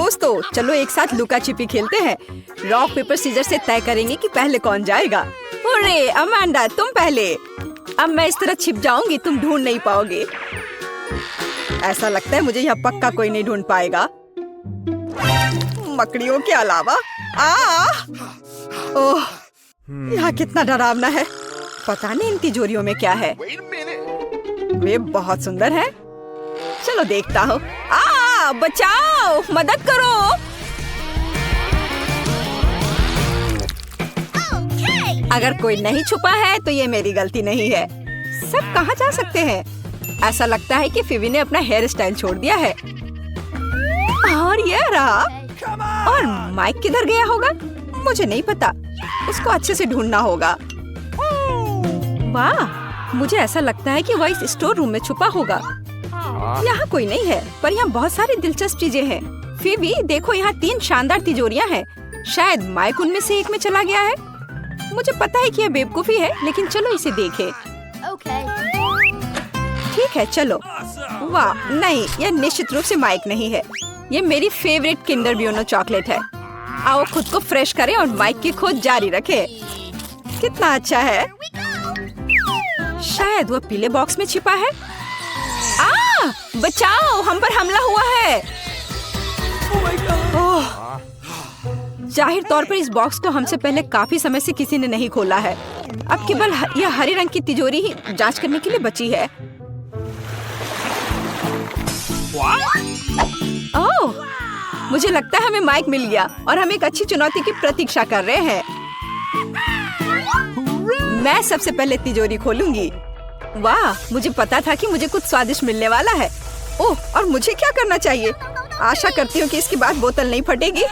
दोस्तों, चलो एक साथ लुका छिपी खेलते हैं। रॉक पेपर सीजर से तय करेंगे कि पहले कौन जाएगा। अरे अमांडा, तुम पहले। अब मैं इस तरह छिप जाऊंगी, तुम ढूंढ नहीं पाओगे। ऐसा लगता है मुझे यहाँ पक्का कोई नहीं ढूंढ पाएगा, मकड़ियों के अलावा। ओह, यहाँ कितना डरावना है। पता नहीं इन तिजोरियों में क्या है। वे बहुत सुंदर हैं। चलो देखता हूँ। बचाओ, मदद करो। अगर कोई नहीं छुपा है तो ये मेरी गलती नहीं है। सब कहाँ जा सकते हैं? ऐसा लगता है कि फिवी ने अपना हेयर स्टाइल छोड़ दिया है। और ये रहा। और माइक किधर गया होगा? मुझे नहीं पता। उसको अच्छे से ढूंढना होगा। वाह, मुझे ऐसा लगता है कि वह इस स्टोर रूम में छुपा होगा। यहाँ कोई नहीं है, पर यहाँ बहुत सारी दिलचस्प चीजें हैं। फिवी देखो, यहाँ 3 शानदार तिजोरियाँ हैं। शायद माइक उनमें से एक में चला गया है। मुझे पता है कि यह बेवकूफी है, लेकिन चलो इसे देखें। ठीक है, चलो। वाह, नहीं, यह निश्चित रूप से माइक नहीं है। ये मेरी फेवरेट किंडर ब्यूनो चॉकलेट है। आओ खुद को फ्रेश करें और माइक की खोज जारी रखें। कितना अच्छा है। शायद वह पीले बॉक्स में छिपा है। बचाओ, हम पर हमला हुआ है। ओह, जाहिर तौर पर इस बॉक्स को हमसे पहले काफी समय से किसी ने नहीं खोला है। अब केवल यह हरे रंग की तिजोरी ही जांच करने के लिए बची है। ओह, मुझे लगता है हमें माइक मिल गया और हम एक अच्छी चुनौती की प्रतीक्षा कर रहे हैं। मैं सबसे पहले तिजोरी खोलूंगी। वाह, मुझे पता था कि मुझे कुछ स्वादिष्ट मिलने वाला है। ओह, और मुझे क्या करना चाहिए? आशा करती हूँ कि इसके बाद बोतल नहीं फटेगी।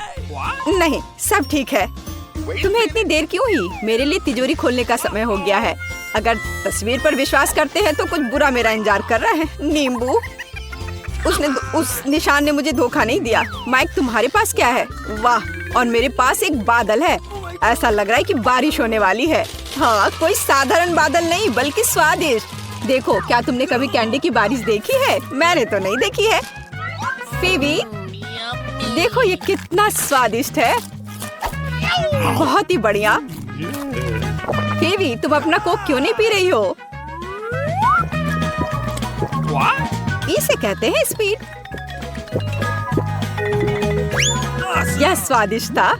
नहीं, सब ठीक है। तुम्हें इतनी देर क्यों हुई? मेरे लिए तिजोरी खोलने का समय हो गया है। अगर तस्वीर पर विश्वास करते हैं तो कुछ बुरा मेरा इंतजार कर रहा है। नींबू, उस निशान ने मुझे धोखा नहीं दिया। माइक, तुम्हारे पास क्या है? वाह, और मेरे पास एक बादल है। ऐसा लग रहा है कि बारिश होने वाली है। हाँ, कोई साधारण बादल नहीं, बल्कि स्वादिष्ट। देखो, क्या तुमने कभी कैंडी की बारिश देखी है? मैंने तो नहीं देखी है। फिवी, देखो ये कितना स्वादिष्ट है। बहुत ही बढ़िया। फिवी, तुम अपना कोक क्यों नहीं पी रही हो? इसे कहते हैं स्पीड। यह स्वादिष्ट था।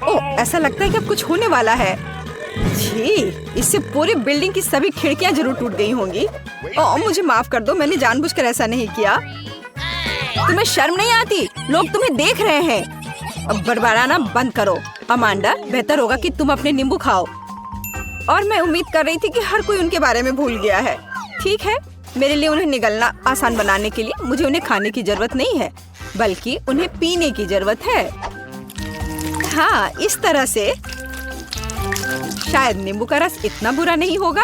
ओह, ऐसा लगता है कि अब कुछ होने वाला है। जी, इससे पूरी बिल्डिंग की सभी खिड़कियां जरूर टूट गई होंगी। ओह, मुझे माफ कर दो, मैंने जानबूझकर ऐसा नहीं किया। तुम्हें शर्म नहीं आती? लोग तुम्हें देख रहे हैं। अब बड़बड़ाना बंद करो। अमांडा, बेहतर होगा कि तुम अपने नींबू खाओ। और मैं उम्मीद कर रही थी कि हर कोई उनके बारे में भूल गया है। ठीक है, मेरे लिए उन्हें निगलना आसान बनाने के लिए मुझे उन्हें खाने की जरूरत नहीं है, बल्कि उन्हें पीने की जरूरत है। हाँ, इस तरह से शायद नींबू का रस इतना बुरा नहीं होगा।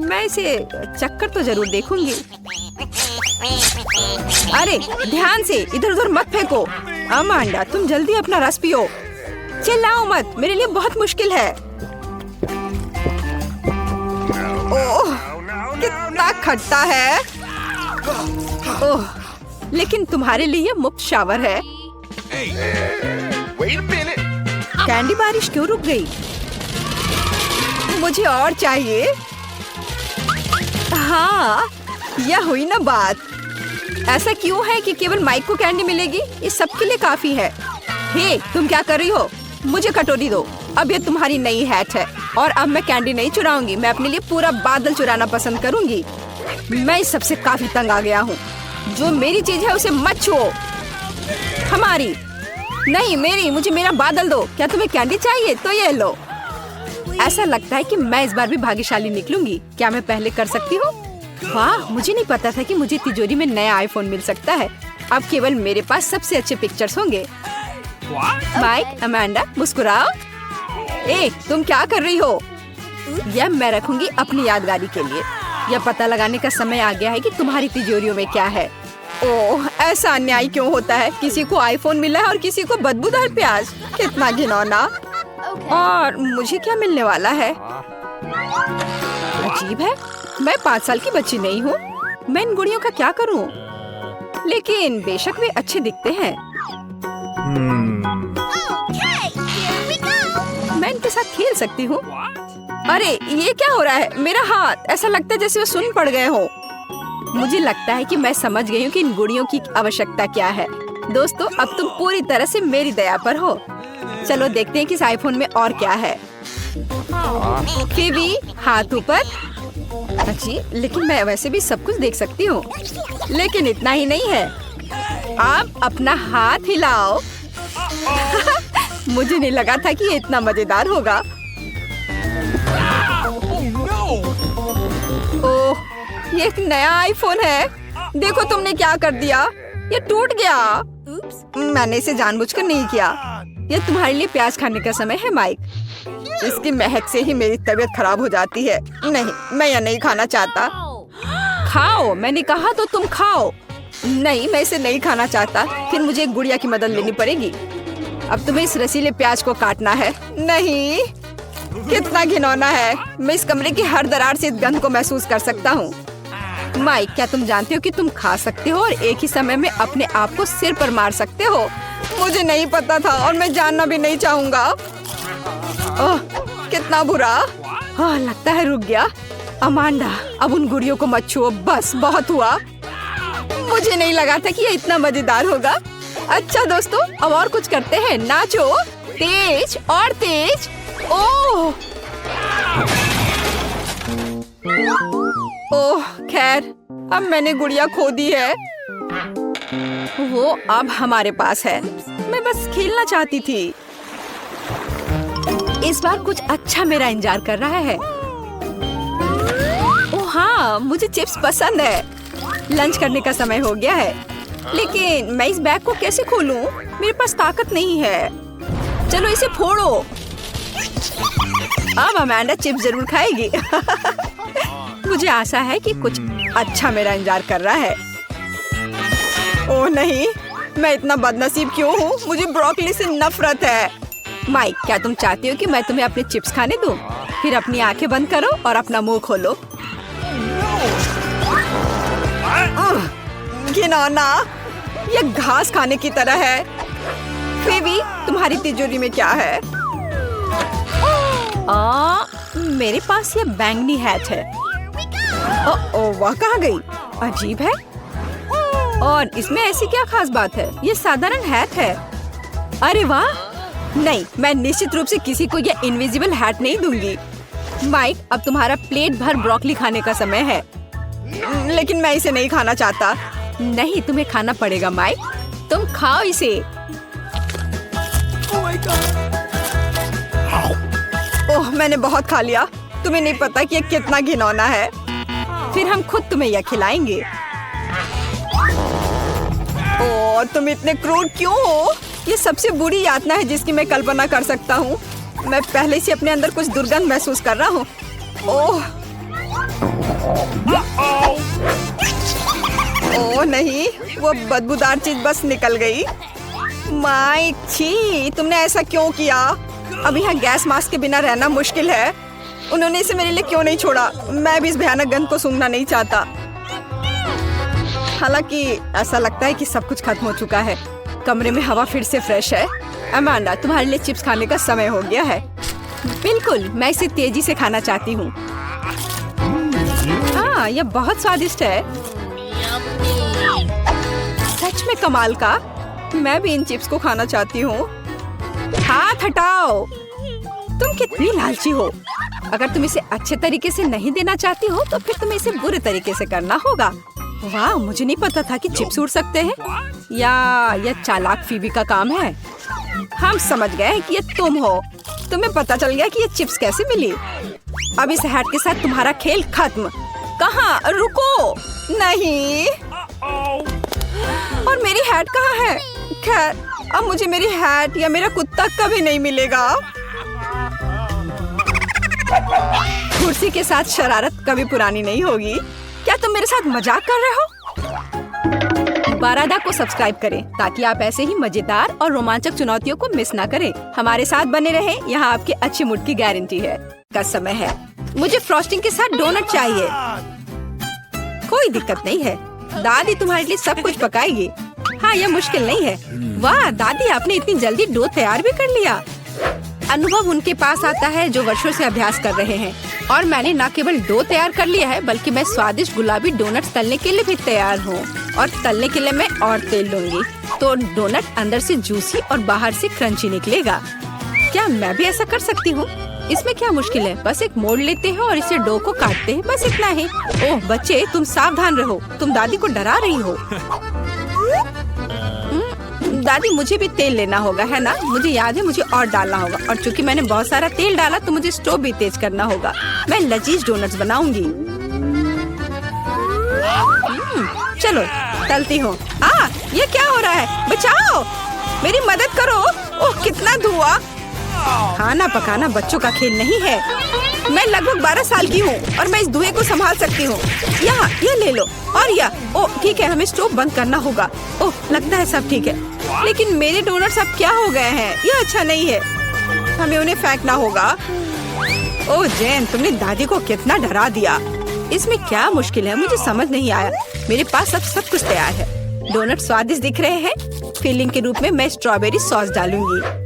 मैं इसे चक्कर तो जरूर देखूंगी। अरे ध्यान से, इधर उधर मत फेंको। अमांडा, तुम जल्दी अपना रस पियो। चिल्लाओ मत, मेरे लिए बहुत मुश्किल है। ओह, कितना खट्टा है। ओह, लेकिन तुम्हारे लिए मुफ्त शावर है। कैंडी बारिश क्यों रुक गई? मुझे और चाहिए। हाँ, यह हुई ना बात। ऐसा क्यों है कि केवल माइक को कैंडी मिलेगी? ये सबके लिए काफी है। हे, तुम क्या कर रही हो? मुझे कटोरी दो। अब ये तुम्हारी नई हैट है और अब मैं कैंडी नहीं चुराऊंगी। मैं अपने लिए पूरा बादल चुराना पसंद करूंगी। मैं इस सबसे काफी तंग आ गया हूँ। जो मेरी चीज है उसे मत छुओ। हमारी नहीं, मेरी। मुझे मेरा बादल दो। क्या तुम्हें कैंडी चाहिए? तो ये लो। ऐसा लगता है कि मैं इस बार भी भाग्यशाली निकलूंगी। क्या मैं पहले कर सकती हूँ? वाह, मुझे नहीं पता था कि मुझे तिजोरी में नया आईफोन मिल सकता है। अब केवल मेरे पास सबसे अच्छे पिक्चर्स होंगे। Mic, Amanda, मुस्कुराओ। ए, तुम क्या कर रही हो? यह मैं रखूंगी अपनी यादगारी के लिए। यह पता लगाने का समय आ गया है कि तुम्हारी तिजोरियों में क्या है। ओह, ऐसा अन्याय क्यों होता है? किसी को आईफोन मिला है और किसी को बदबूदार प्याज। कितना घिनौना। और मुझे क्या मिलने वाला है? अजीब है, मैं 5 साल की बच्ची नहीं हूँ। मैं इन गुड़ियों का क्या करूँ? लेकिन बेशक वे अच्छे दिखते हैं। मैं इनके साथ खेल सकती हूँ। अरे ये क्या हो रहा है? मेरा हाथ ऐसा लगता है जैसे वो सुन्न पड़ गए हो। मुझे लगता है कि मैं समझ गई हूँ कि इन गुड़ियों की आवश्यकता क्या है। दोस्तों, अब तुम पूरी तरह से मेरी दया पर हो। चलो देखते हैं कि इस आईफोन में और क्या है। फिवी, हाथ ऊपर। जी, लेकिन मैं वैसे भी सब कुछ देख सकती हूँ। लेकिन इतना ही नहीं है, आप अपना हाथ हिलाओ। मुझे नहीं लगा था कि ये इतना मजेदार होगा। ओह, ये एक नया आईफोन है। देखो तुमने क्या कर दिया, ये टूट गया। मैंने इसे जानबूझकर नहीं किया। ये तुम्हारे लिए प्याज खाने का समय है माइक। इसकी महक से ही मेरी तबीयत खराब हो जाती है। नहीं, मैं यह नहीं खाना चाहता। खाओ, मैंने कहा तो तुम खाओ। नहीं, मैं इसे नहीं खाना चाहता। फिर मुझे एक गुड़िया की मदद लेनी पड़ेगी। अब तुम्हें इस रसीले प्याज को काटना है। नहीं, कितना घिनौना है। मैं इस कमरे की हर दरार से इस गंध को महसूस कर सकता हूँ। माइक, क्या तुम जानते हो कि तुम खा सकते हो और एक ही समय में अपने आप को सिर पर मार सकते हो? मुझे नहीं पता था और मैं जानना भी नहीं चाहूँगा। ओह, कितना बुरा। लगता है रुक गया। अमांडा, अब उन गुड़ियों को मत छुओ। बस, बहुत हुआ। मुझे नहीं लगा था कि ये इतना मजेदार होगा। अच्छा दोस्तों, अब और कुछ करते हैं। नाचो, तेज और तेज। ओह खैर, अब मैंने गुड़िया खो दी है। वो अब हमारे पास है। मैं बस खेलना चाहती थी। इस बार कुछ अच्छा मेरा इंतजार कर रहा है। ओह हाँ, मुझे चिप्स पसंद है। लंच करने का समय हो गया है। लेकिन मैं इस बैग को कैसे खोलूं? मेरे पास ताकत नहीं है। चलो इसे फोड़ो। अब अमांडा चिप्स जरूर खाएगी। मुझे आशा है कि कुछ अच्छा मेरा इंतजार कर रहा है। ओह नहीं, मैं इतना बदनसीब क्यों हूँ? मुझे ब्रोकली से नफरत है। माइक, क्या तुम चाहती हो कि मैं तुम्हें अपने चिप्स खाने दूं? फिर अपनी आंखें बंद करो और अपना मुंह खोलो। घिनौना, ये घास खाने की तरह है। फिवी, तुम्हारी तिजोरी में क्या है? मेरे पास ये बैंगनी हैट है। वह कहाँ गई? अजीब है। और इसमें ऐसी क्या खास बात है? ये साधारण हैट है। अरे वाह! नहीं, मैं निश्चित रूप से किसी को ये इनविजिबल हैट नहीं दूंगी। माइक, अब तुम्हारा प्लेट भर ब्रोकली खाने का समय है। लेकिन मैं इसे नहीं खाना चाहता। नहीं, तुम्हें खाना पड़ेगा माइक। तुम खाओ इसे। ओह, मैंने बहुत खा लिया। तुम्हें नहीं पता कि ये कितना घिनौना है। फिर हम खुद तुम्हें यह खिलाएंगे। ओह, तुम इतने क्रूर क्यों हो? ये सबसे बुरी यातना है जिसकी मैं कल्पना कर सकता हूँ। मैं पहले से अपने अंदर कुछ दुर्गंध महसूस कर रहा हूँ। ओह नहीं, वो बदबूदार चीज बस निकल गई। माइक, छी, तुमने ऐसा क्यों किया? अब यहाँ गैस मास्क के बिना रहना मुश्किल है। उन्होंने इसे मेरे लिए क्यों नहीं छोड़ा? मैं भी इस भयानक गंध को सूंघना नहीं चाहता। हालांकि ऐसा लगता है कि सब कुछ खत्म हो चुका है। कमरे में हवा फिर से फ्रेश है। अमांडा, तुम्हारे लिए चिप्स खाने का समय हो गया है। बिल्कुल, मैं इसे तेजी से खाना चाहती हूँ। हाँ, यह बहुत स्वादिष्ट है। सच में कमाल का। मैं भी इन चिप्स को खाना चाहती हूँ। हाथ हटाओ। तुम कितनी लालची हो। अगर तुम इसे अच्छे तरीके से नहीं देना चाहती हो तो फिर तुम्हें इसे बुरे तरीके से करना होगा। वाह, मुझे नहीं पता था कि चिप्स उड़ सकते हैं। या यह चालाक फीबी का काम है। हम समझ गए कि ये तुम हो। तुम्हें पता चल गया कि ये चिप्स कैसे मिली। अब इस हैट के साथ तुम्हारा खेल खत्म। कहाँ? रुको। नहीं। और मेरी हैट कहाँ है? खैर, अब मुझे मेरी हैट या मेरा कुत्ता कभी नहीं मिलेगा। कुर्सी के साथ शरारत कभी पुरानी नहीं होगी। क्या तुम मेरे साथ मजाक कर रहे हो? बारादा को सब्सक्राइब करें ताकि आप ऐसे ही मजेदार और रोमांचक चुनौतियों को मिस ना करें। हमारे साथ बने रहें, यहाँ आपके अच्छे मूड की गारंटी है। का समय है। मुझे फ्रॉस्टिंग के साथ डोनट चाहिए। कोई दिक्कत नहीं है। दादी तुम्हारे लिए सब कुछ पकाएगी। हाँ, यह मुश्किल नहीं है। वाह दादी, आपने इतनी जल्दी डो तैयार भी कर लिया। अनुभव उनके पास आता है जो वर्षों से अभ्यास कर रहे हैं। और मैंने न केवल डो तैयार कर लिया है बल्कि मैं स्वादिष्ट गुलाबी डोनट्स तलने के लिए भी तैयार हूँ। और तलने के लिए मैं और तेल लूंगी तो डोनट अंदर से जूसी और बाहर से क्रंची निकलेगा। क्या मैं भी ऐसा कर सकती हूँ? इसमें क्या मुश्किल है? बस एक मोड़ लेते हैं और इसे डो को काटते हैं, बस इतना ही। ओह बच्चे, तुम सावधान रहो, तुम दादी को डरा रही हो। दादी, मुझे भी तेल लेना होगा, है ना? मुझे याद है, मुझे और डालना होगा। और चूंकि मैंने बहुत सारा तेल डाला तो मुझे स्टोव भी तेज करना होगा। मैं लजीज डोनट्स बनाऊंगी। चलो तलती हूँ। ये क्या हो रहा है? बचाओ, मेरी मदद करो। ओह कितना धुआं। खाना पकाना बच्चों का खेल नहीं है। मैं लगभग 12 साल की हूँ और मैं इस धुएं को संभाल सकती हूँ। यहाँ ये ले लो। और ओह ठीक है, हमें स्टोव बंद करना होगा। ओह लगता है सब ठीक है, लेकिन मेरे डोनट्स अब क्या हो गए हैं? ये अच्छा नहीं है, हमें उन्हें फेंकना होगा। ओह जेन, तुमने दादी को कितना डरा दिया। इसमें क्या मुश्किल है? मुझे समझ नहीं आया। मेरे पास अब सब कुछ तैयार है। डोनट स्वादिष्ट दिख रहे हैं। फिलिंग के रूप में मैं स्ट्रॉबेरी सॉस डालूंगी।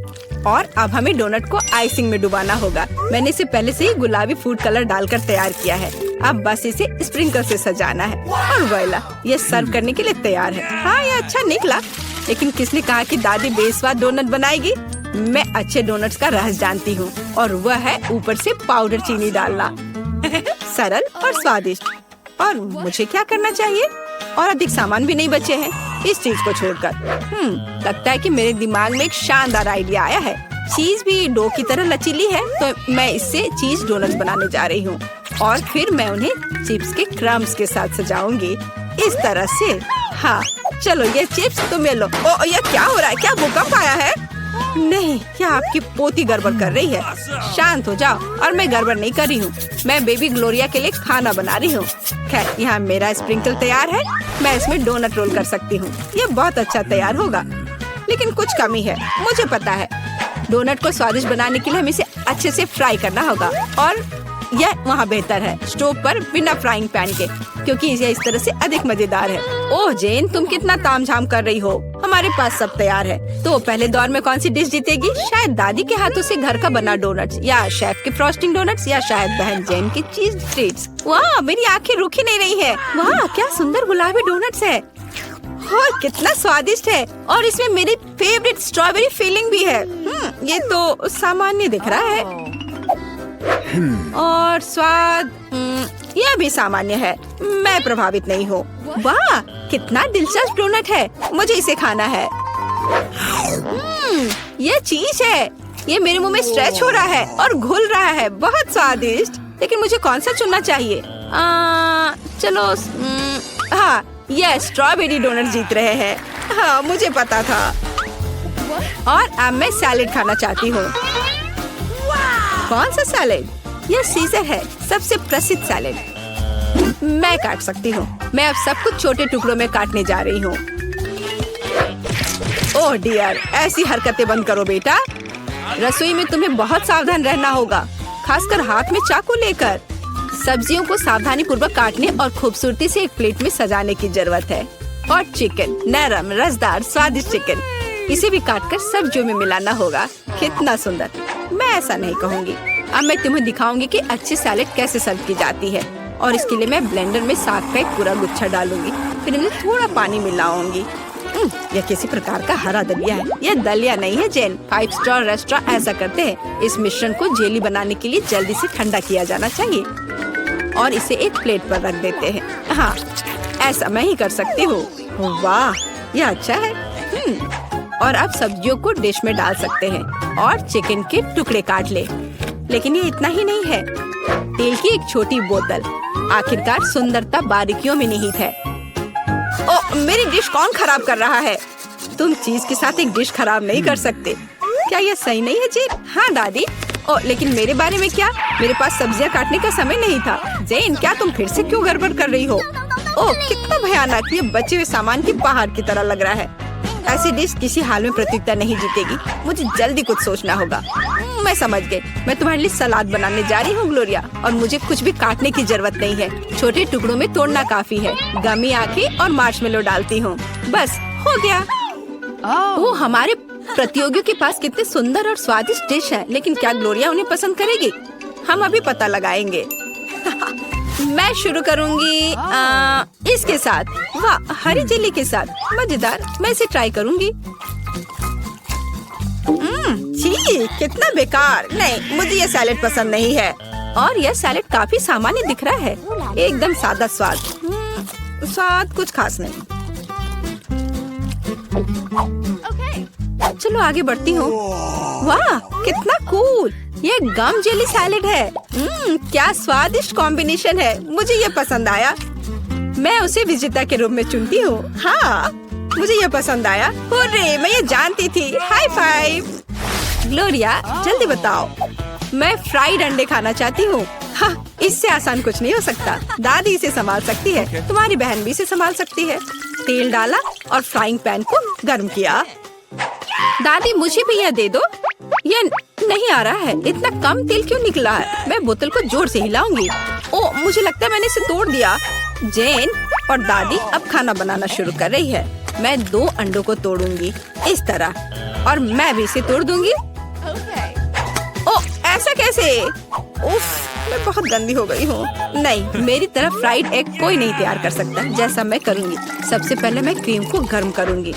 और अब हमें डोनट को आइसिंग में डुबाना होगा। मैंने इसे पहले से ही गुलाबी फूड कलर डालकर तैयार किया है। अब बस इसे स्प्रिंकल से सजाना है और वोइला, ये सर्व करने के लिए तैयार है। हाँ, ये अच्छा निकला। लेकिन किसने कहा कि दादी बेस्वाद डोनट बनाएगी? मैं अच्छे डोनट्स का रहस्य जानती हूँ और वह है ऊपर से पाउडर चीनी डालना। सरल और स्वादिष्ट। और मुझे क्या करना चाहिए? और अधिक सामान भी नहीं बचे हैं इस चीज को छोड़कर। लगता है कि मेरे दिमाग में एक शानदार आइडिया आया है। चीज भी डो की तरह लचीली है तो मैं इससे चीज डोनट्स बनाने जा रही हूँ। और फिर मैं उन्हें चिप्स के क्रम्स के साथ सजाऊंगी इस तरह से। हाँ चलो, ये चिप्स तुम्हें लो। ओ ये क्या हो रहा है? क्या भूकंप आया है? नहीं, क्या आपकी पोती गड़बड़ कर रही है? शांत हो जाओ। और मैं गड़बड़ नहीं कर रही हूँ, मैं बेबी ग्लोरिया के लिए खाना बना रही हूँ। खैर, यहाँ मेरा स्प्रिंकल तैयार है। मैं इसमें डोनट रोल कर सकती हूँ। ये बहुत अच्छा तैयार होगा, लेकिन कुछ कमी है, मुझे पता है। डोनट को स्वादिष्ट बनाने के लिए हमें इसे अच्छे से फ्राई करना होगा। और यह वहाँ बेहतर है स्टोव पर बिना फ्राइंग पैन के, क्योंकि यह इस तरह से अधिक मजेदार है। ओह जेन, तुम कितना तामझाम कर रही हो। हमारे पास सब तैयार है। तो पहले दौर में कौन सी डिश जीतेगी? शायद दादी के हाथों से घर का बना डोनट्स, या शेफ के फ्रॉस्टिंग डोनट्स, या शायद बहन जेन की चीज ट्रीट्स। वाह, मेरी आंखें रुक ही नहीं रही है। वाह, क्या सुंदर गुलाबी डोनट्स है। और कितना स्वादिष्ट है। और इसमें मेरी फेवरेट स्ट्रॉबेरी फिलिंग भी है। ये तो सामान्य दिख रहा है। और स्वाद यह भी सामान्य है। मैं प्रभावित नहीं हूँ। वाह, कितना दिलचस्प डोनट है। मुझे इसे खाना है। यह चीज है। ये मेरे मुंह में स्ट्रेच हो रहा है और घुल रहा है। बहुत स्वादिष्ट। लेकिन मुझे कौन सा चुनना चाहिए? चलो, हाँ, यह स्ट्रॉबेरी डोनट जीत रहे हैं। हाँ, मुझे पता था। और अब मैं सैलेड खाना चाहती हूँ। कौन सा सैलेड? यह सीजर है, सबसे प्रसिद्ध सैलेड। मैं काट सकती हूँ। मैं अब सब कुछ छोटे टुकड़ों में काटने जा रही हूँ। ओह डियर, ऐसी हरकतें बंद करो बेटा। रसोई में तुम्हें बहुत सावधान रहना होगा, खासकर हाथ में चाकू लेकर। सब्जियों को सावधानी पूर्वक काटने और खूबसूरती से एक प्लेट में सजाने की जरूरत है। और चिकन, नरम रसदार स्वादिष्ट चिकन, इसे भी काटकर सब्जियों में मिलाना होगा। कितना सुंदर। मैं ऐसा नहीं कहूँगी। अब मैं तुम्हें दिखाऊंगी कि अच्छी सैलेड कैसे सर्व की जाती है। और इसके लिए मैं ब्लेंडर में साग का एक पूरा गुच्छा डालूंगी। फिर इनमें थोड़ा पानी मिलाऊंगी। यह किसी प्रकार का हरा दलिया है। यह दलिया नहीं है जेन। 5 स्टार रेस्टोरेंट ऐसा करते हैं। इस मिश्रण को जेली बनाने के लिए जल्दी से ठंडा किया जाना चाहिए और इसे एक प्लेट पर रख देते हैं। हाँ, ऐसा मैं ही कर सकती हूँ। वाह, यह अच्छा है। और अब सब्जियों को डिश में डाल सकते हैं और चिकन के टुकड़े काट ले। लेकिन ये इतना ही नहीं है। तेल की एक छोटी बोतल। आखिरकार सुंदरता बारीकियों में निहित है। ओ, मेरी डिश कौन खराब कर रहा है? तुम चीज के साथ एक डिश खराब नहीं कर सकते। क्या यह सही नहीं है जेन? हाँ दादी। ओ, लेकिन मेरे बारे में क्या? मेरे पास सब्जियां काटने का समय नहीं था। जेन, क्या तुम फिर से क्यों गड़बड़ कर रही हो? ओह, कितना भयानक। ये बचे हुए सामान की पहाड़ की तरह लग रहा है। ऐसी डिश किसी हाल में प्रतियोगिता नहीं जीतेगी। मुझे जल्दी कुछ सोचना होगा। मैं समझ गई। मैं तुम्हारे लिए सलाद बनाने जा रही हूँ ग्लोरिया, और मुझे कुछ भी काटने की जरूरत नहीं है। छोटे टुकड़ों में तोड़ना काफी है। गमी आंखें और मार्शमेलो डालती हूँ, बस हो गया। ओह, हमारे प्रतियोगियों के पास कितने सुंदर और स्वादिष्ट डिश है, लेकिन क्या ग्लोरिया उन्हें पसंद करेगी? हम अभी पता लगाएंगे। मैं शुरू करूंगी इसके साथ। वाह, हरी जेली के साथ, मजेदार। मैं इसे ट्राई करूंगी। छी, कितना बेकार। नहीं, मुझे ये सैलेड पसंद नहीं है। और यह सैलेड काफी सामान्य दिख रहा है, एकदम सादा स्वाद। स्वाद कुछ खास नहीं। चलो आगे बढ़ती हूँ। वाह, कितना कूल। ये गम जेली सैलेड है। क्या स्वादिष्ट कॉम्बिनेशन है। मुझे ये पसंद आया। मैं उसे विजेता के रूप में चुनती हूँ। हाँ, मुझे ये पसंद आया। हुर्रे, मैं ये जानती थी। High five. ग्लोरिया, जल्दी बताओ। मैं फ्राइड अंडे खाना चाहती हूँ। हाँ, इससे आसान कुछ नहीं हो सकता। दादी इसे संभाल सकती है, तुम्हारी बहन भी इसे संभाल सकती है। तेल डाला और फ्राइंग पैन को गर्म किया। दादी, मुझे भी यह दे दो। ये नहीं आ रहा है। इतना कम तेल क्यों निकला है? मैं बोतल को जोर से हिलाऊंगी। ओह, मुझे लगता है मैंने इसे तोड़ दिया। जेन और दादी अब खाना बनाना शुरू कर रही है। मैं 2 अंडों को तोड़ूंगी इस तरह, और मैं भी इसे तोड़ दूंगी। ओह, ऐसा कैसे? उफ, मैं बहुत गंदी हो गई हूँ। नहीं, मेरी तरफ फ्राइड एग कोई नहीं तैयार कर सकता जैसा मैं करूँगी। सबसे पहले मैं क्रीम को गर्म करूँगी।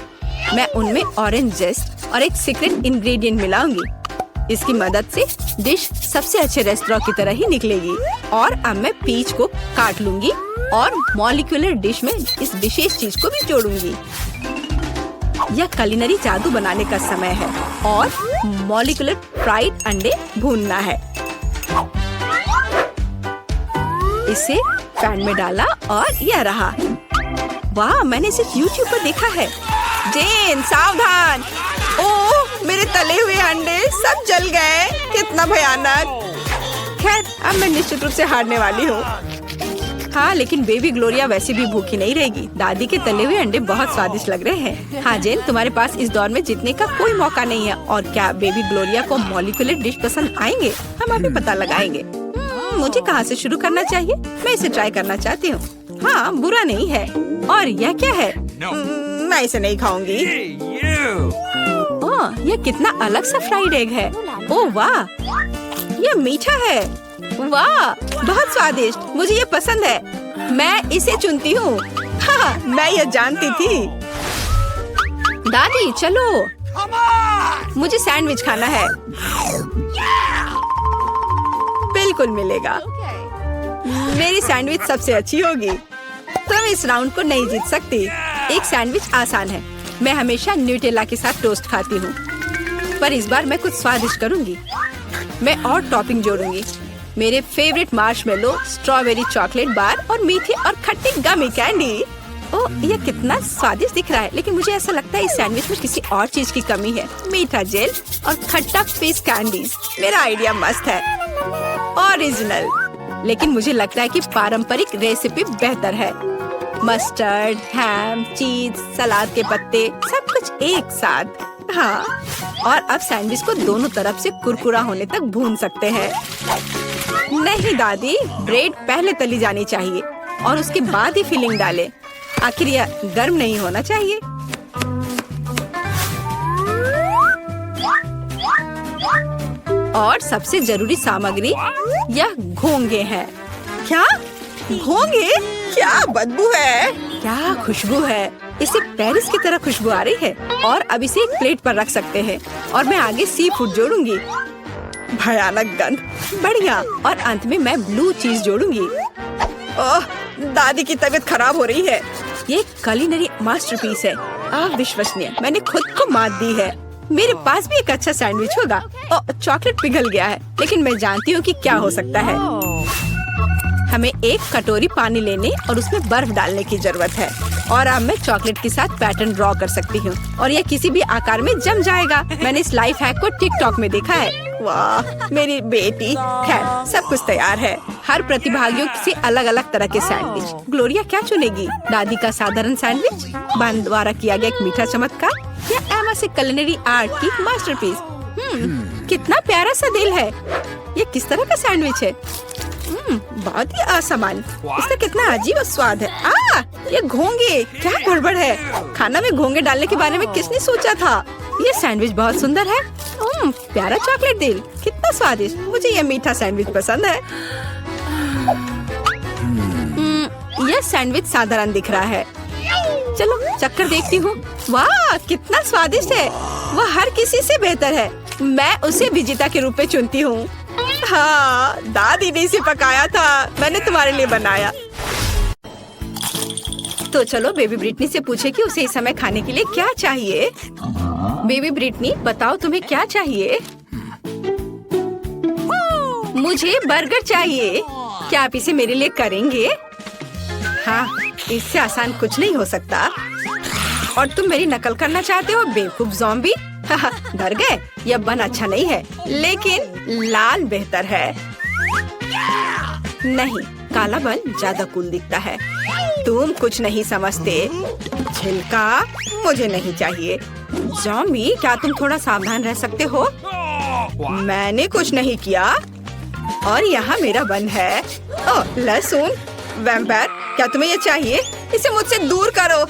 मैं उनमें ऑरेंज जेस्ट और एक सीक्रेट इंग्रेडिएंट मिलाऊंगी। इसकी मदद से डिश सबसे अच्छे रेस्टोरेंट की तरह ही निकलेगी। और अब मैं पीच को काट लूंगी और मॉलिक्यूलर डिश में इस विशेष चीज को भी जोड़ूंगी। यह कुलिनरी जादू बनाने का समय है और मॉलिक्यूलर फ्राइड अंडे भूनना है। इसे पैन में डाला और यह रहा। वाह, मैंने इसे YouTube पर देखा है। जेन, सावधान। ओह, मेरे तले हुए अंडे सब जल गए। कितना भयानक। खैर, अब मैं निश्चित रूप से हारने वाली हूँ। हाँ, लेकिन बेबी ग्लोरिया वैसे भी भूखी नहीं रहेगी। दादी के तले हुए अंडे बहुत स्वादिष्ट लग रहे हैं। हाँ जेन, तुम्हारे पास इस दौर में जीतने का कोई मौका नहीं है। और क्या बेबी ग्लोरिया को मॉलिक्यूलर डिश पसंद आएंगे? हम अभी पता लगाएंगे। मुझे कहाँ से शुरू करना चाहिए? मैं इसे ट्राई करना चाहती हूँ। हाँ, बुरा नहीं है। और यह क्या है? मैं इसे नहीं खाऊंगी। ओह, यह कितना अलग सा फ्राइड एग है। ओह वाह, यह मीठा है। वाह, बहुत स्वादिष्ट। मुझे ये पसंद है। मैं इसे चुनती हूँ। हाँ, मैं ये जानती थी। दादी, चलो, मुझे सैंडविच खाना है। बिल्कुल मिलेगा। मेरी सैंडविच सबसे अच्छी होगी। तुम इस राउंड को नहीं जीत सकती। एक सैंडविच आसान है। मैं हमेशा न्यूटेला के साथ टोस्ट खाती हूँ, पर इस बार मैं कुछ स्वादिष्ट करूँगी। मैं और टॉपिंग जोड़ूंगी। मेरे favourite marshmallow, strawberry chocolate bar और मीठी और खट्टी गमी कैंडी। ओह, यह कितना स्वादिष्ट दिख रहा है, लेकिन मुझे ऐसा लगता है इस सैंडविच में किसी और चीज की कमी है। मीठा जेल और खट्टा फिश कैंडीज। मेरा आइडिया मस्त है, ओरिजिनल। लेकिन मुझे लगता है कि पारंपरिक रेसिपी बेहतर है। मस्टर्ड, हैम, चीज, सलाद के पत्ते, सब कुछ एक साथ। हाँ, और अब सैंडविच को दोनों तरफ से कुरकुरा होने तक भून सकते हैं। नहीं दादी, ब्रेड पहले तली जानी चाहिए और उसके बाद ही फिलिंग डालें। आखिर यह गर्म नहीं होना चाहिए। और सबसे जरूरी सामग्री यह घोंगे हैं। क्या घोंगे? क्या बदबू है। क्या खुशबू है। इसे पेरिस की तरह खुशबू आ रही है। और अब इसे एक प्लेट पर रख सकते हैं और मैं आगे सी फूड जोड़ूंगी। भयानक गंध, बढ़िया। और अंत में मैं ब्लू चीज जोड़ूंगी। ओह, दादी की तबीयत खराब हो रही है। ये कुलिनरी मास्टरपीस है, अविश्वसनीय। मैंने खुद को मात दी है। मेरे पास भी एक अच्छा सैंडविच होगा। ओह, चॉकलेट पिघल गया है, लेकिन मैं जानती हूँ कि क्या हो सकता है। हमें एक कटोरी पानी लेने और उसमें बर्फ डालने की जरूरत है। और अब मैं चॉकलेट के साथ पैटर्न ड्रॉ कर सकती हूँ और यह किसी भी आकार में जम जाएगा। मैंने इस लाइफ हैक को टिकटॉक में देखा है। वाह, मेरी बेटी। खैर, सब कुछ तैयार है। हर प्रतिभागियों से अलग अलग तरह के सैंडविच। ग्लोरिया क्या चुनेगी? दादी का साधारण सैंडविच, बहन द्वारा किया गया एक मीठा चमत्कार, या एमा से कुलिनरी आर्ट की मास्टरपीस? कितना प्यारा सा दिल है। ये किस तरह का सैंडविच है? बहुत ही असामान्य। इसका कितना अजीब स्वाद है। ये घोंगे, क्या गड़बड़ है? खाना में घोंगे डालने के बारे में किसने सोचा था? ये सैंडविच बहुत सुंदर है। प्यारा चॉकलेट दिल, कितना स्वादिष्ट। मुझे ये मीठा सैंडविच पसंद है। यह सैंडविच साधारण दिख रहा है। चलो चक्कर देखती हूँ। वाह, कितना स्वादिष्ट है। वह हर किसी से बेहतर है। मैं उसे विजेता के रूप में चुनती हूँ। हाँ, दादी ने इसे पकाया था, मैंने तुम्हारे लिए बनाया। तो चलो बेबी ब्रिटनी से पूछे कि उसे इस समय खाने के लिए क्या चाहिए। बेबी ब्रिटनी, बताओ तुम्हें क्या चाहिए? मुझे बर्गर चाहिए। क्या आप इसे मेरे लिए करेंगे? हाँ, इससे आसान कुछ नहीं हो सकता। और तुम मेरी नकल करना चाहते हो, बेवकूफ ज़ॉम्बी? डर गए? यह बन अच्छा नहीं है, लेकिन लाल बेहतर है। नहीं, काला बन ज्यादा कूल दिखता है। तुम कुछ नहीं समझते। छिलका मुझे नहीं चाहिए। ज़ॉम्बी, क्या तुम थोड़ा सावधान रह सकते हो? मैंने कुछ नहीं किया। और यहाँ मेरा बन है। ओह, लहसुन। वैम्पायर, क्या तुम्हें ये चाहिए? इसे मुझसे दूर करो।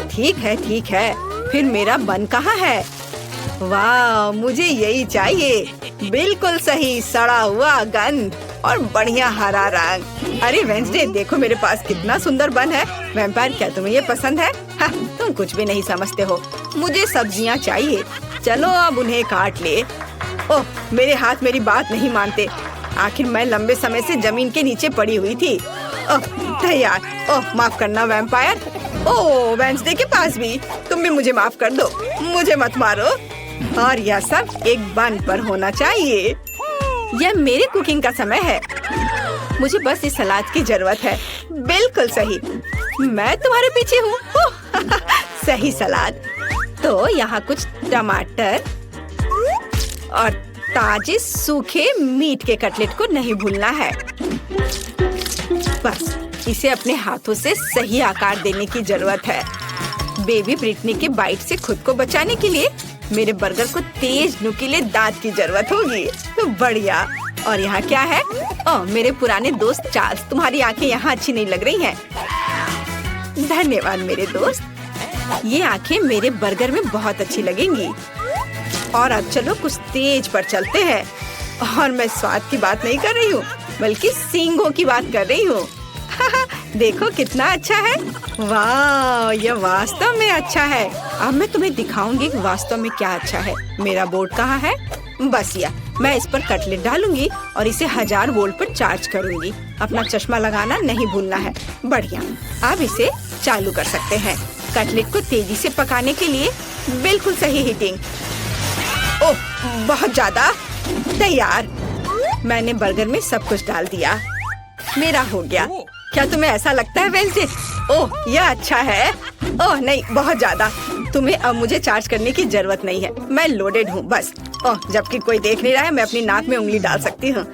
ठीक है, ठीक है। फिर मेरा बन कहाँ है? वाह, मुझे यही चाहिए। बिल्कुल सही, सड़ा हुआ गंध और बढ़िया हरा रंग। अरे वेंसडे, देखो मेरे पास कितना सुंदर बन है। वैम्पायर, क्या तुम्हें ये पसंद है? तुम कुछ भी नहीं समझते हो। मुझे सब्जियाँ चाहिए। चलो अब उन्हें काट ले। ओह, मेरे हाथ मेरी बात नहीं मानते। आखिर मैं लंबे समय से जमीन के नीचे पड़ी हुई थी। ओह, तैयार। ओह, माफ करना वैम्पायर। ओह, वेंसडे के पास भी। तुम भी मुझे माफ कर दो, मुझे मत मारो। और यह सब एक बन पर होना चाहिए। यह मेरी कुकिंग का समय है। मुझे बस इस सलाद की जरूरत है। बिल्कुल सही, मैं तुम्हारे पीछे हूँ। सही सलाद। तो यहाँ कुछ टमाटर और ताजे सूखे मीट के कटलेट को नहीं भूलना है। बस इसे अपने हाथों से सही आकार देने की जरूरत है। बेबी ब्रिटनी के बाइट से खुद को बचाने के लिए मेरे बर्गर को तेज नुकीले दांत की जरूरत होगी। तो बढ़िया। और यहाँ क्या है? ओह, मेरे पुराने दोस्त चार्ल्स, तुम्हारी आंखें यहाँ अच्छी नहीं लग रही हैं। धन्यवाद मेरे दोस्त। ये आंखें मेरे बर्गर में बहुत अच्छी लगेंगी। और अब चलो कुछ तेज पर चलते हैं। और मैं स्वाद की बात नहीं कर रही हूँ, बल्कि सींगों की बात कर रही हूँ। देखो कितना अच्छा है। वाह, यह वास्तव में अच्छा है। अब मैं तुम्हें दिखाऊंगी कि वास्तव में क्या अच्छा है। मेरा बोर्ड कहाँ है? बस यह, मैं इस पर कटलेट डालूंगी और इसे 1000 वोल्ट पर चार्ज करूंगी। अपना चश्मा लगाना नहीं भूलना है। बढ़िया, अब इसे चालू कर सकते हैं। कटलेट को तेजी से पकाने के लिए बिल्कुल सही हीटिंग। ओह, बहुत ज्यादा। तैयार। मैंने बर्गर में सब कुछ डाल दिया। मेरा हो गया। क्या तुम्हें ऐसा लगता है वेंसडे? ओह, यह अच्छा है। ओह नहीं, बहुत ज्यादा। तुम्हें अब मुझे चार्ज करने की जरूरत नहीं है। मैं लोडेड हूँ बस। ओह, जबकि कोई देख नहीं रहा है, मैं अपनी नाक में उंगली डाल सकती हूँ।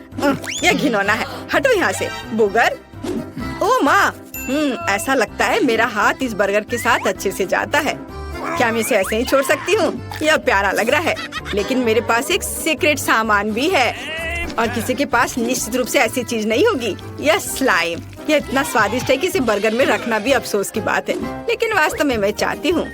यह घिनौना है। हटो यहाँ से बुगर। ओह माँ, ऐसा लगता है मेरा हाथ इस बर्गर के साथ अच्छे से जाता है। क्या मैं इसे ऐसे ही छोड़ सकती हूँ? यह प्यारा लग रहा है, लेकिन मेरे पास एक सीक्रेट सामान भी है। और किसी के पास निश्चित रूप से ऐसी चीज नहीं होगी। यह स्लाइम। यह इतना स्वादिष्ट है कि इसे बर्गर में रखना भी अफसोस की बात है, लेकिन वास्तव में मैं चाहती हूँ।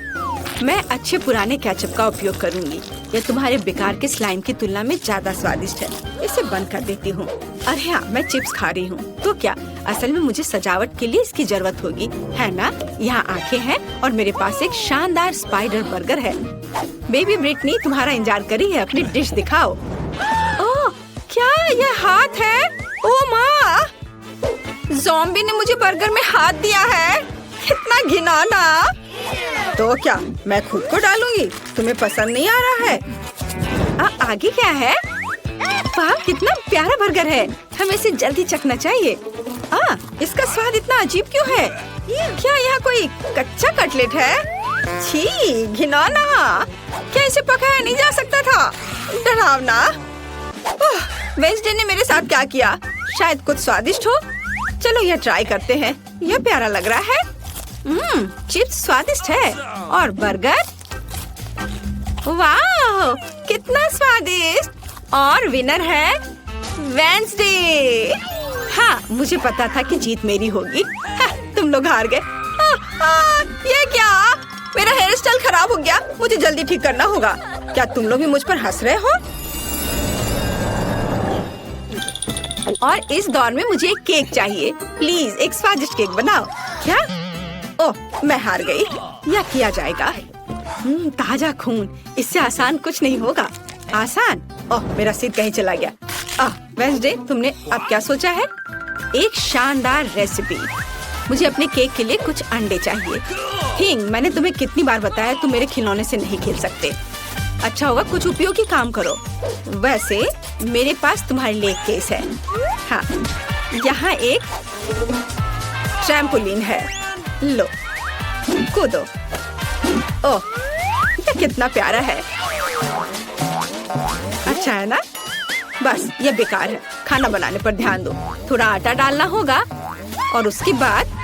मैं अच्छे पुराने केचप का उपयोग करूँगी। यह तुम्हारे बेकार के स्लाइम की तुलना में ज्यादा स्वादिष्ट है। इसे बंद कर देती हूँ। अरे हाँ, मैं चिप्स खा रही हूँ तो क्या? असल में मुझे सजावट के लिए इसकी जरूरत होगी, है ना? यहाँ आंखें हैं और मेरे पास एक शानदार स्पाइडर बर्गर है। बेबी ब्रिटनी तुम्हारा इंतजार कर रही है, अपनी डिश दिखाओ। ओह, क्या यह हाथ है? ओह माँ, ज़ॉम्बी ने मुझे बर्गर में हाथ दिया है। कितना घिनौना। तो क्या मैं खुद को डालूंगी? तुम्हें पसंद नहीं आ रहा है? आगे क्या है? वाह, कितना प्यारा बर्गर है। हमें इसे जल्दी चखना चाहिए। इसका स्वाद इतना अजीब क्यों है? क्या यहाँ कोई कच्चा कटलेट है? छी, घिनौना। क्या इसे पकाया नहीं जा सकता था? डरावना। वेंसडे ने मेरे साथ क्या किया? शायद कुछ स्वादिष्ट हो। चलो यह ट्राई करते हैं। यह प्यारा लग रहा है। चिप्स स्वादिष्ट है और बर्गर, वाह, कितना स्वादिष्ट। और विनर है वेंसडे। हाँ, मुझे पता था कि जीत मेरी होगी। हाँ, तुम लोग हार गए। ये क्या? मेरा हेयर स्टाइल खराब हो गया। मुझे जल्दी ठीक करना होगा। क्या तुम लोग भी मुझ पर हंस रहे हो? और इस दौर में मुझे एक केक चाहिए। प्लीज एक स्वादिष्ट केक बनाओ। क्या? ओह, मैं हार गई। यह किया जाएगा। ताजा खून, इससे आसान कुछ नहीं होगा। आसान? ओह, मेरा सिर कहीं चला गया। वेंसडे, तुमने अब क्या सोचा है? एक शानदार रेसिपी। मुझे अपने केक के लिए कुछ अंडे चाहिए। थिंग, मैंने तुम्हें कितनी बार बताया तुम मेरे खिलौने से नहीं खेल सकते। अच्छा होगा कुछ उपयोगी काम करो। वैसे मेरे पास तुम्हारे लिए एक केस है। हाँ, यहाँ एक ट्रैम्पोलिन है। लो, कूदो। ओह, ये कितना प्यारा है। अच्छा है ना? बस ये बेकार है। खाना बनाने पर ध्यान दो। थोड़ा आटा डालना होगा और उसके बाद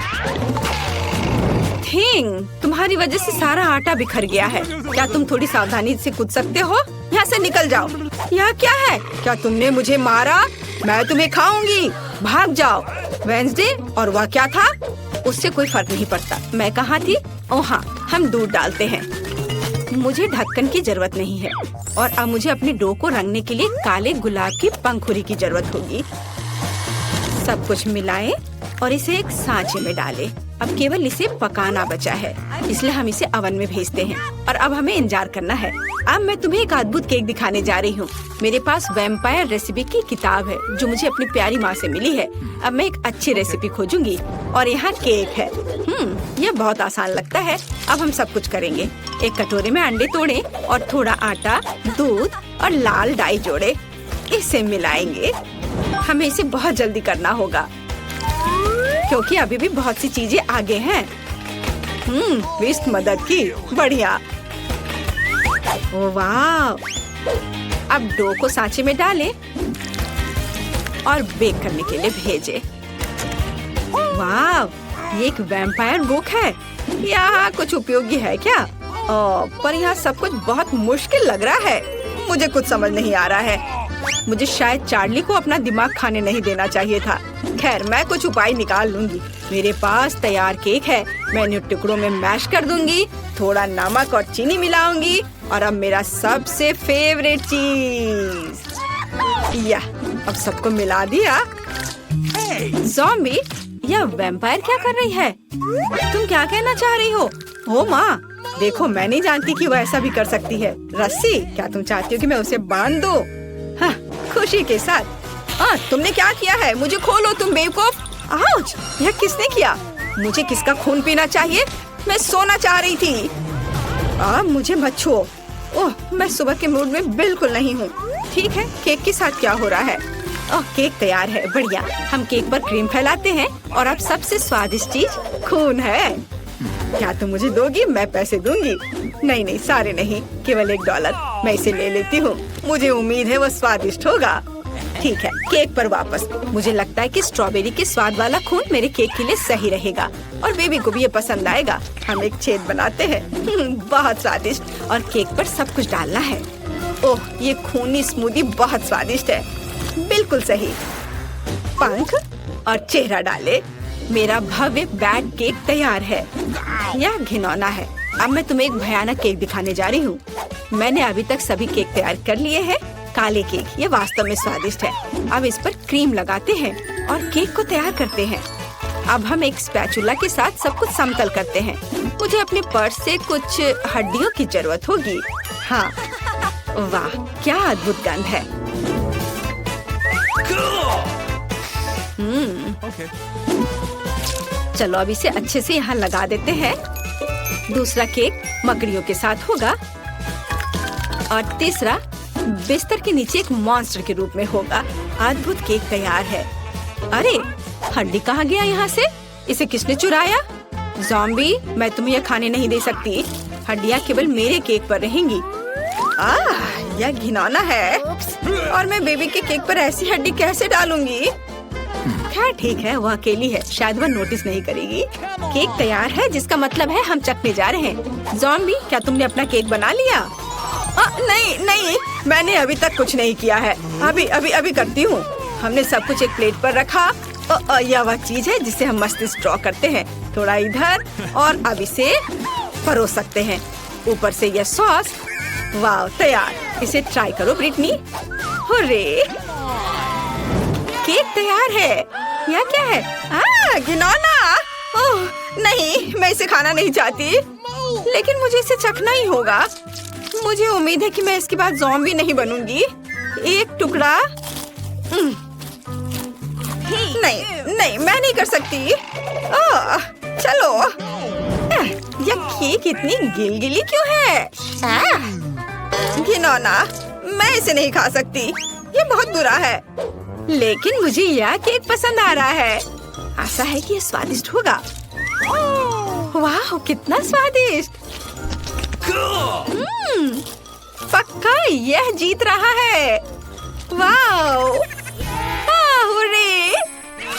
थिंग, तुम्हारी वजह से सारा आटा बिखर गया है। क्या तुम थोड़ी सावधानी से कूद सकते हो? यहाँ से निकल जाओ। यह क्या है? क्या तुमने मुझे मारा? मैं तुम्हें खाऊंगी। भाग जाओ। वेंसडे, और वह क्या था? उससे कोई फर्क नहीं पड़ता। मैं कहाँ थी? ओह हाँ, हम दूध डालते हैं। मुझे ढक्कन की जरूरत नहीं है। और अब मुझे अपने डो को रंगने के लिए काले गुलाब की पंखुड़ी की जरूरत होगी। सब कुछ मिलाएं और इसे एक सांचे में डालें। अब केवल इसे पकाना बचा है, इसलिए हम इसे ओवन में भेजते हैं। और अब हमें इंतजार करना है। अब मैं तुम्हें एक अद्भुत केक दिखाने जा रही हूँ। मेरे पास वैम्पायर रेसिपी की किताब है जो मुझे अपनी प्यारी माँ से मिली है। अब मैं एक अच्छी रेसिपी खोजूंगी और यहाँ केक है। यह बहुत आसान लगता है। अब हम सब कुछ करेंगे। एक कटोरे में अंडे तोड़ें और थोड़ा आटा, दूध और लाल डाई जोड़े। इसे मिलाएंगे। हमें इसे बहुत जल्दी करना होगा क्योंकि अभी भी बहुत सी चीजें आगे हैं। विस्ट मदद की। बढ़िया। ओह वाह। अब डो को सांचे में डालें और बेक करने के लिए भेजें। वाह, ये एक वैम्पायर बुक है। यहाँ कुछ उपयोगी है क्या? पर यहाँ सब कुछ बहुत मुश्किल लग रहा है। मुझे कुछ समझ नहीं आ रहा है। मुझे शायद चार्ली को अपना दिमाग खाने नहीं देना चाहिए था। खैर, मैं कुछ उपाय निकाल लूंगी। मेरे पास तैयार केक है। मैं इन्हें टुकड़ों में मैश कर दूंगी, थोड़ा नमक और चीनी मिलाऊंगी और अब मेरा सबसे फेवरेट चीज। या, अब सबको मिला दिया। ज़ॉम्बी, यह वैम्पायर क्या कर रही है? तुम क्या कहना चाह रही हो? ओ माँ, देखो, मैं नहीं जानती कि वो ऐसा भी कर सकती है। रस्सी, क्या तुम चाहती हो कि मैं उसे बांध दूं? हाँ, खुशी के साथ। तुमने क्या किया है? मुझे खोलो तुम बेवकूफ। आउच! यह किसने किया? मुझे किसका खून पीना चाहिए? मैं सोना चाह रही थी। मुझे मत छुओ। ओह, मैं सुबह के मूड में बिल्कुल नहीं हूँ। ठीक है, केक के साथ क्या हो रहा है? केक तैयार है। बढ़िया। हम केक पर क्रीम फैलाते हैं और अब सबसे स्वादिष्ट चीज खून है। क्या तुम मुझे दोगी? मैं पैसे दूंगी। नहीं, सारे नहीं, केवल $1। मैं इसे ले लेती हूँ। मुझे उम्मीद है वो स्वादिष्ट होगा। ठीक है, केक पर वापस। मुझे लगता है कि स्ट्रॉबेरी के स्वाद वाला खून मेरे केक के लिए सही रहेगा और बेबी को भी ये पसंद आएगा। हम एक छेद बनाते हैं। बहुत स्वादिष्ट। और केक पर सब कुछ डालना है। ओह, ये खूनी स्मूदी बहुत स्वादिष्ट है। बिल्कुल सही। पंख और चेहरा डाले। मेरा भव्य बैट केक तैयार है। यह घिनौना है। अब मैं तुम्हें एक भयानक केक दिखाने जा रही हूँ। मैंने अभी तक सभी केक तैयार कर लिए हैं। काले केक, ये वास्तव में स्वादिष्ट है। अब इस पर क्रीम लगाते हैं और केक को तैयार करते हैं। अब हम एक स्पैचुला के साथ सब कुछ समतल करते हैं। मुझे अपने पर्स से कुछ हड्डियों की जरूरत होगी। हाँ, वाह, क्या अद्भुत गंध है। चलो अब इसे अच्छे से यहाँ लगा देते हैं। दूसरा केक मकड़ियों के साथ होगा और तीसरा बिस्तर के नीचे एक मॉन्स्टर के रूप में होगा। अद्भुत केक तैयार है। अरे, हड्डी कहाँ गया यहाँ से? इसे किसने चुराया? ज़ॉम्बी, मैं तुम्हें यह खाने नहीं दे सकती। हड्डियाँ केवल मेरे केक पर रहेंगी। यह घिनौना है और मैं बेबी के केक पर ऐसी हड्डी कैसे डालूंगी? खैर ठीक है, वो अकेली है, शायद वह नोटिस नहीं करेगी। केक तैयार है, जिसका मतलब है हम चखने जा रहे हैं। ज़ॉम्बी, क्या तुमने अपना केक बना लिया? नहीं नहीं, मैंने अभी तक कुछ नहीं किया है। अभी अभी अभी करती हूँ। हमने सब कुछ एक प्लेट पर रखा। यह वह चीज है जिसे हम मस्त ड्रॉ करते हैं। थोड़ा इधर और अब इसे परोस सकते हैं। ऊपर से यह सॉस। वाह, तैयार। इसे ट्राई करो ब्रिटनी। हुर्रे, केक तैयार है। यह क्या है? घिनौना। ओह नहीं, मैं इसे खाना नहीं चाहती, लेकिन मुझे इसे चखना ही होगा। मुझे उम्मीद है कि मैं इसके बाद ज़ॉम्बी नहीं बनूंगी। एक टुकड़ा। नहीं नहीं, मैं नहीं कर सकती। चलो। यह केक इतनी गिलगिली क्यों है? घिनौना, मैं इसे नहीं खा सकती। ये बहुत बुरा है। लेकिन मुझे यह केक पसंद आ रहा है। आशा है कि ये स्वादिष्ट होगा। वाह, कितना स्वादिष्ट। पक्का यह जीत रहा है। वाह, हुर्रे।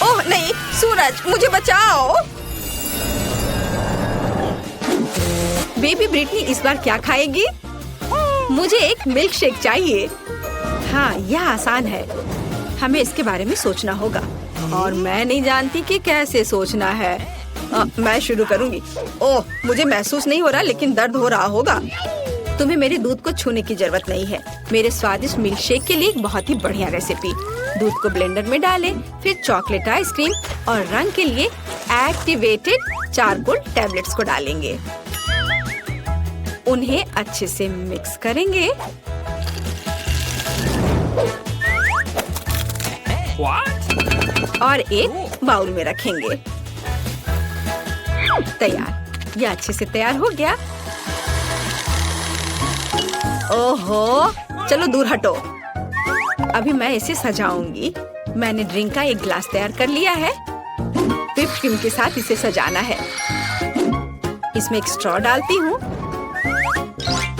ओह नहीं, सूरज, मुझे बचाओ। बेबी ब्रिटनी इस बार क्या खाएगी? मुझे एक मिल्क शेक चाहिए। हाँ, यह आसान है। हमें इसके बारे में सोचना होगा और मैं नहीं जानती कि कैसे सोचना है। मैं शुरू करूंगी। ओह, मुझे महसूस नहीं हो रहा, लेकिन दर्द हो रहा होगा। तुम्हें मेरे दूध को छूने की जरूरत नहीं है। मेरे स्वादिष्ट मिल्क शेक के लिए एक बहुत ही बढ़िया रेसिपी। दूध को ब्लेंडर में डालें, फिर चॉकलेट आइसक्रीम और रंग के लिए एक्टिवेटेड चारकोल टैबलेट्स को डालेंगे। उन्हें अच्छे से मिक्स करेंगे। और एक बाउल में रखेंगे। तैयार। यह अच्छे से तैयार हो गया। ओहो, चलो दूर हटो। अभी मैं इसे सजाऊंगी। मैंने ड्रिंक का एक ग्लास तैयार कर लिया है। व्हिप क्रीम के साथ इसे सजाना है। इसमें एक स्ट्रॉ डालती हूँ।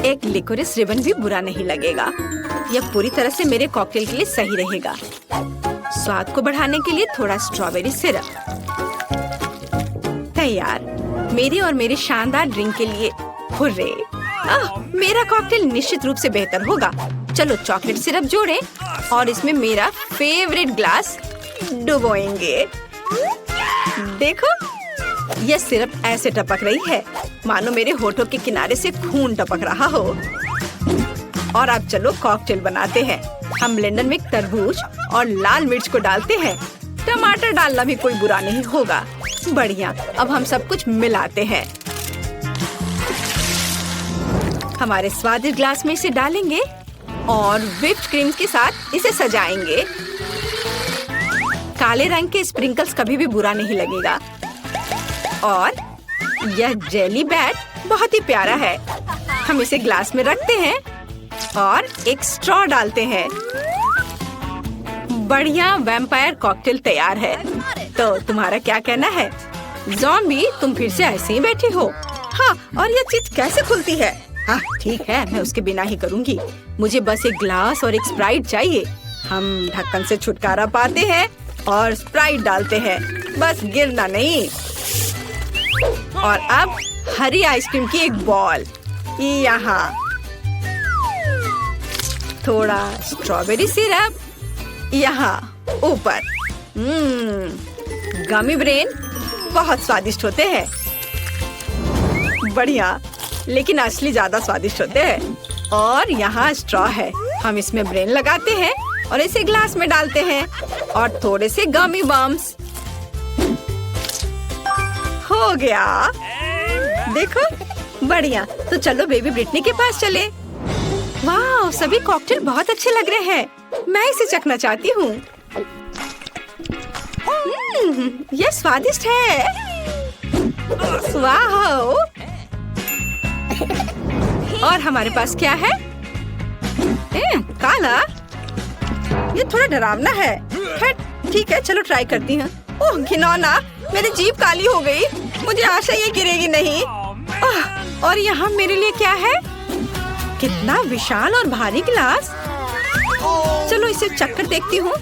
एक लिकोरिस रिबन भी बुरा नहीं लगेगा। यह पूरी तरह से मेरे कॉकटेल के लिए सही रहेगा। स्वाद को बढ़ाने के लिए थोड़ा स्ट्रॉबेरी सिरप। तैयार। मेरे और मेरे शानदार ड्रिंक के लिए हुर्रे। मेरा कॉकटेल निश्चित रूप से बेहतर होगा। चलो चॉकलेट सिरप जोड़ें और इसमें मेरा फेवरेट ग्लास डुबोएंगे। देखो, यह सिरप ऐसे टपक रही है मानो मेरे होठों के किनारे से खून टपक रहा हो। और अब चलो कॉकटेल बनाते हैं। हम ब्लेंडर में तरबूज और लाल मिर्च को डालते हैं। टमाटर डालना भी कोई बुरा नहीं होगा। बढ़िया। अब हम सब कुछ मिलाते हैं। हमारे स्वादिष्ट ग्लास में इसे डालेंगे और व्हिप्ड क्रीम के साथ इसे सजाएंगे। काले रंग के स्प्रिंकल्स कभी भी बुरा नहीं लगेगा। और यह जेली बैट बहुत ही प्यारा है। हम इसे ग्लास में रखते हैं और एक स्ट्रॉ डालते हैं। बढ़िया वैम्पायर कॉकटेल तैयार है। तो तुम्हारा क्या कहना है? ज़ॉम्बी, तुम फिर से ऐसे ही बैठी हो? हाँ, और यह चीज कैसे खुलती है? हाँ ठीक है, मैं उसके बिना ही करूँगी। मुझे बस एक ग्लास और एक स्प्राइट चाहिए। हम ढक्कन से छुटकारा पाते हैं और स्प्राइट डालते हैं। बस गिरना नहीं। और अब हरी आइसक्रीम की एक बॉल यहाँ। थोड़ा स्ट्रॉबेरी सिरप यहाँ ऊपर। गमी ब्रेन बहुत स्वादिष्ट होते हैं। बढ़िया, लेकिन असली ज्यादा स्वादिष्ट होते हैं। और यहाँ स्ट्रॉ है। हम इसमें ब्रेन लगाते हैं और इसे ग्लास में डालते हैं और थोड़े से गमी बम्स। हो गया। देखो, बढ़िया। तो चलो बेबी ब्रिटनी के पास चले। वाह, सभी कॉकटेल बहुत अच्छे लग रहे हैं। मैं इसे चखना चाहती हूँ। यह स्वादिष्ट है। वाह। और हमारे पास क्या है? काला। ये थोड़ा डरावना है। ठीक है, चलो ट्राई करती हूँ। ओह घिनौना, मेरी जीभ काली हो गई। मुझे आशा ये गिरेगी नहीं। और यहाँ मेरे लिए क्या है? कितना विशाल और भारी गिलास। चलो इसे चक्कर देखती हूँ।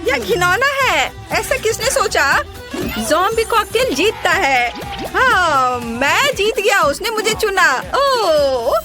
यह घिनौना है। ऐसा किसने सोचा? ज़ॉम्बी कॉकटेल जीतता है। हाँ, मैं जीत गया, उसने मुझे चुना। ओह